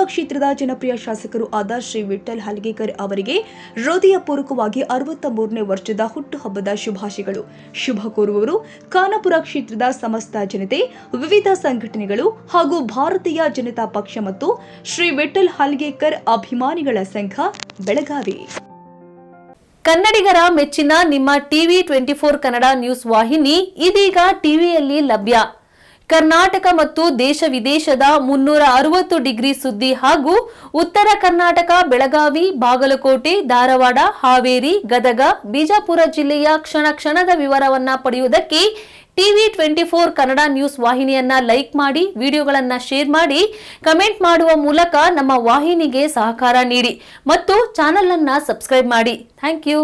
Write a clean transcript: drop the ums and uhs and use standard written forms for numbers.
ಕ್ಷೇತ್ರದ ಜನಪ್ರಿಯ ಶಾಸಕರು ಆದ ಶ್ರೀ ವಿಠ್ಠಲ್ ಹಲ್ಗೇಕರ್ ಅವರಿಗೆ ಹೃದಯಪೂರ್ವಕವಾಗಿ 63ನೇ ವರ್ಷದ ಹುಟ್ಟುಹಬ್ಬದ ಶುಭಾಶಯಗಳು. ಶುಭ ಕೋರುವವರು ಖಾನಾಪುರ ಕ್ಷೇತ್ರದ ಸಮಸ್ತ ಜನತೆ, ವಿವಿಧ ಸಂಘಟನೆಗಳು ಹಾಗೂ ಭಾರತೀಯ ಜನತಾ ಪಕ್ಷ ಮತ್ತು ಶ್ರೀ ವಿಠ್ಠಲ್ ಹಲ್ಗೇಕರ್ ಅಭಿಮಾನಿಗಳ ಸಂಘ, ಬೆಳಗಾವಿ. ಕನ್ನಡಿಗರ ಮೆಚ್ಚಿನ ನಿಮ್ಮ ಟಿವಿ 24 ಕನ್ನಡ ನ್ಯೂಸ್ ವಾಹಿನಿ ಇದೀಗ ಟಿವಿಯಲ್ಲಿ ಲಭ್ಯ. ಕರ್ನಾಟಕ ಮತ್ತು ದೇಶ ವಿದೇಶದ 360 ಡಿಗ್ರಿ ಸುದ್ದಿ ಹಾಗೂ ಉತ್ತರ ಕರ್ನಾಟಕ, ಬೆಳಗಾವಿ, ಬಾಗಲಕೋಟೆ, ಧಾರವಾಡ, ಹಾವೇರಿ, ಗದಗ, ಬಿಜಾಪುರ ಜಿಲ್ಲೆಯ ಕ್ಷಣ ಕ್ಷಣದ ವಿವರವನ್ನ ಪಡೆಯುವುದಕ್ಕೆ ಟಿವಿ 24 ಕನ್ನಡ ನ್ಯೂಸ್ ವಾಹಿನಿಯನ್ನ ಲೈಕ್ ಮಾಡಿ, ವಿಡಿಯೋಗಳನ್ನ ಶೇರ್ ಮಾಡಿ, ಕಮೆಂಟ್ ಮಾಡುವ ಮೂಲಕ ನಮ್ಮ ವಾಹಿನಿಗೆ ಸಹಕಾರ ನೀಡಿ ಮತ್ತು ಚಾನೆಲ್ ಅನ್ನ ಸಬ್ಸ್ಕ್ರೈಬ್ ಮಾಡಿ. Thank you.